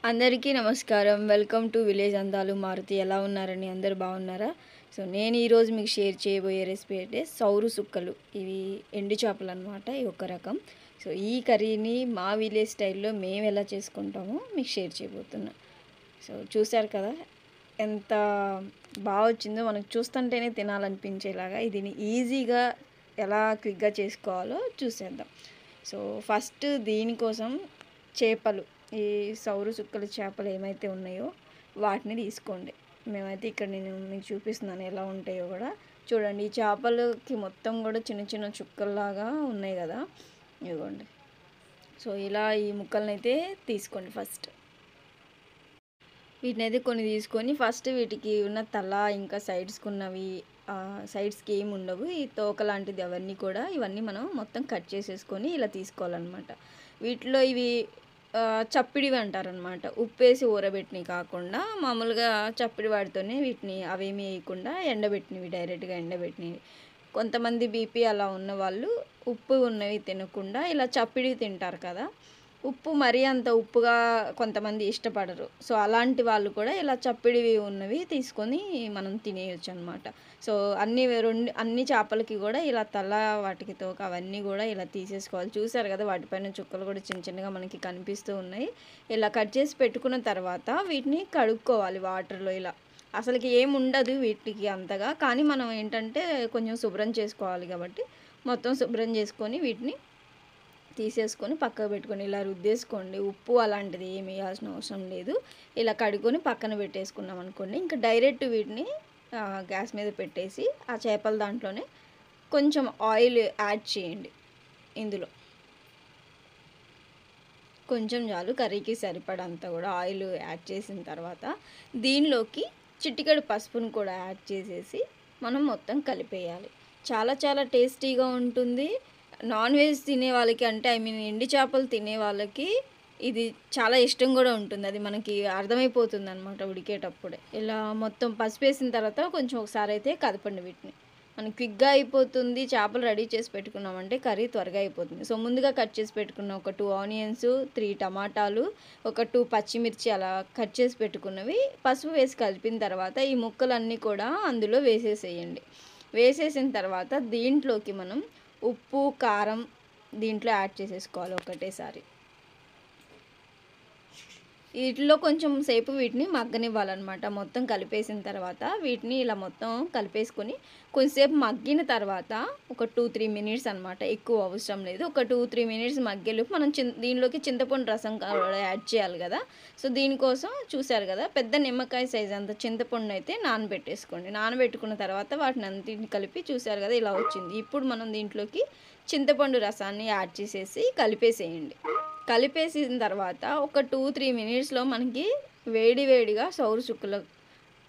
అందరికీ నమస్కారం. Welcome to village అందాలు మారుతి. ఎలా ఉన్నారని అందరూ బాగున్నారా? సో నేను ఈరోజు మీకు షేర్ చేయబోయే రెసిపీ అయితే సౌరు సుక్కలు. ఇవి ఎండు చేపలు అనమాట. ఇవి ఒక రకం. సో ఈ కర్రీని మా విలేజ్ స్టైల్లో మేము ఎలా చేసుకుంటామో మీకు షేర్ చేయబోతున్నా. సో చూసారు కదా ఎంత బాగా వచ్చిందో, మనకు చూస్తుంటేనే తినాలనిపించేలాగా. ఇది ఈజీగా ఎలా క్విక్గా చేసుకోవాలో చూసేద్దాం. సో ఫస్ట్ దీనికోసం చేపలు, ఈ సౌరు సుక్కల చేపలు ఏమైతే ఉన్నాయో వాటిని తీసుకోండి. మేమైతే ఇక్కడ నేను మీకు చూపిస్తున్నాను ఎలా ఉంటాయో కూడా చూడండి. ఈ చేపలకి మొత్తం కూడా చిన్న చిన్న చుక్కల్లాగా ఉన్నాయి కదా, ఇదిగోండి. సో ఇలా ఈ ముక్కలను అయితే తీసుకోండి. ఫస్ట్ వీటిని అయితే కొన్ని తీసుకొని ఫస్ట్ వీటికి ఉన్న తల ఇంకా సైడ్స్కి ఉన్నవి, సైడ్స్కి ఏమి ఉండవు, ఈ తోక లాంటిది అవన్నీ కూడా ఇవన్నీ మనం మొత్తం కట్ చేసేసుకొని ఇలా తీసుకోవాలన్నమాట. వీటిలో ఇవి చప్పిడివి అంటారనమాట. ఉప్పేసి ఊరబెట్టినవి కాకుండా మామూలుగా చప్పిడి వాడితోనే వీటిని అవేమీ వేయకుండా ఎండబెట్టినవి, డైరెక్ట్గా ఎండబెట్టినవి. కొంతమంది బీపీ అలా ఉన్న వాళ్ళు ఉప్పు ఉన్నవి తినకుండా ఇలా చప్పిడివి తింటారు కదా, ఉప్పు మరీ అంత ఉప్పుగా కొంతమంది ఇష్టపడరు. సో అలాంటి వాళ్ళు కూడా ఇలా చప్పిడివి ఉన్నవి తీసుకొని మనం తినేయచ్చు అనమాట. సో అన్ని చేపలకి కూడా ఇలా తల, వాటికి తోక అవన్నీ కూడా ఇలా తీసేసుకోవాలి. చూసారు కదా వాటిపైన చుక్కలు కూడా చిన్న చిన్నగా మనకి కనిపిస్తూ ఉన్నాయి. ఇలా కట్ చేసి పెట్టుకున్న తర్వాత వీటిని కడుక్కోవాలి వాటర్లో. ఇలా అసలుకి ఏముండదు వీటికి అంతగా, కానీ మనం ఏంటంటే కొంచెం శుభ్రం చేసుకోవాలి కాబట్టి మొత్తం శుభ్రం చేసుకొని వీటిని తీసేసుకొని పక్కకు పెట్టుకొని ఇలా రుద్దేసుకోండి. ఉప్పు అలాంటిది ఏమి వేయాల్సిన అవసరం లేదు. ఇలా కడుక్కొని పక్కన పెట్టేసుకున్నాం అనుకోండి. ఇంకా డైరెక్ట్ వీటిని గ్యాస్ మీద పెట్టేసి ఆ చేపల దాంట్లోనే కొంచెం ఆయిల్ యాడ్ చేయండి. ఇందులో కొంచెం చాలు, కర్రీకి సరిపడంతా కూడా ఆయిల్ యాడ్ చేసిన తర్వాత దీనిలోకి చిటికెడు పసుపును కూడా యాడ్ చేసేసి మనం మొత్తం కలిపేయాలి. చాలా చాలా టేస్టీగా ఉంటుంది. నాన్ వెజ్ తినే వాళ్ళకి, అంటే ఎండు చేపలు తినే వాళ్ళకి ఇది చాలా ఇష్టం కూడా ఉంటుంది. అది మనకి అర్థమైపోతుంది అనమాట ఉడికేటప్పుడే. ఇలా మొత్తం పసుపు వేసిన తర్వాత కొంచెం ఒకసారి అయితే కదపండి వీటిని. మనకి క్విక్గా అయిపోతుంది. చేపలు రెడీ చేసి పెట్టుకున్నామంటే కర్రీ త్వరగా అయిపోతుంది. సో ముందుగా కట్ చేసి పెట్టుకున్న ఒక 2 ఆనియన్స్, 3 టమాటాలు, ఒక 2 పచ్చిమిర్చి అలా కట్ చేసి పెట్టుకున్నవి పసుపు వేసి కలిపిన తర్వాత ఈ ముక్కలన్నీ కూడా అందులో వేసేసేయండి. వేసేసిన తర్వాత దీంట్లోకి మనం ఉప్పు, కారం దీంట్లో యాడ్ చేసేసుకోవాలి ఒకటేసారి. వీటిలో కొంచెం సేపు వీటిని మగ్గనివ్వాలన్నమాట. మొత్తం కలిపేసిన తర్వాత వీటిని ఇలా మొత్తం కలిపేసుకొని కొంచెంసేపు మగ్గిన తర్వాత ఒక 2-3 మినిట్స్ అనమాట, ఎక్కువ అవసరం లేదు. ఒక 2-3 మినిట్స్ మగ్గేలోపు మనం దీనిలోకి చింతపండు రసం కూడా యాడ్ చేయాలి కదా. సో దీనికోసం చూసారు కదా, పెద్ద నిమ్మకాయ సైజ్ అంత చింతపండు అయితే నానబెట్టేసుకోండి. నానబెట్టుకున్న తర్వాత వాటిని అంతిని కలిపి చూసారు కదా ఇలా వచ్చింది. ఇప్పుడు మనం దీంట్లోకి చింతపండు రసాన్ని యాడ్ చేసేసి కలిపేసేయండి. కలిపేసిన తర్వాత ఒక 2-3 మినిట్స్లో మనకి వేడివేడిగా సౌరు చుక్కల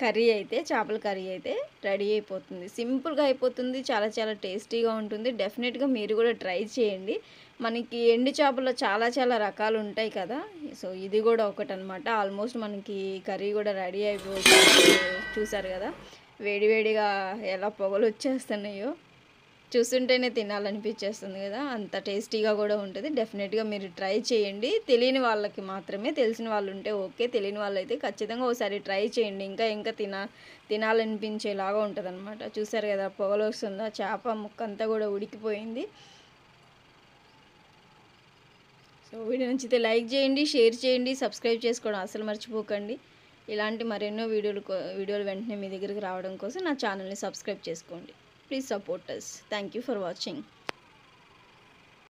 కర్రీ అయితే, చేపల కర్రీ అయితే రెడీ అయిపోతుంది. సింపుల్గా అయిపోతుంది, చాలా చాలా టేస్టీగా ఉంటుంది. డెఫినెట్గా మీరు కూడా ట్రై చేయండి. మనకి ఎండు చేపల్లో చాలా చాలా రకాలు ఉంటాయి కదా, సో ఇది కూడా ఒకటనమాట. ఆల్మోస్ట్ మనకి కర్రీ కూడా రెడీ అయిపోతుంది. చూసారు కదా వేడివేడిగా ఎలా పొగలు వచ్చేస్తున్నాయో, చూస్తుంటేనే తినాలనిపించేస్తుంది కదా, అంత టేస్టీగా కూడా ఉంటుంది. డెఫినెట్గా మీరు ట్రై చేయండి. తెలియని వాళ్ళకి మాత్రమే, తెలిసిన వాళ్ళు ఉంటే ఓకే, తెలియని వాళ్ళు అయితే ఖచ్చితంగా ఒకసారి ట్రై చేయండి. ఇంకా ఇంకా తినాలనిపించేలాగా ఉంటుంది అనమాట. చూసారు కదా పొగలు వస్తుందా, చేప ముక్క అంతా కూడా ఉడికిపోయింది. సో వీడియో నచ్చితే లైక్ చేయండి, షేర్ చేయండి, సబ్స్క్రైబ్ చేసుకోవడం అసలు మర్చిపోకండి. ఇలాంటి మరెన్నో వీడియోలు వెంటనే మీ దగ్గరికి రావడం కోసం నా ఛానల్ని సబ్స్క్రైబ్ చేసుకోండి. Please support us. Thank you for watching.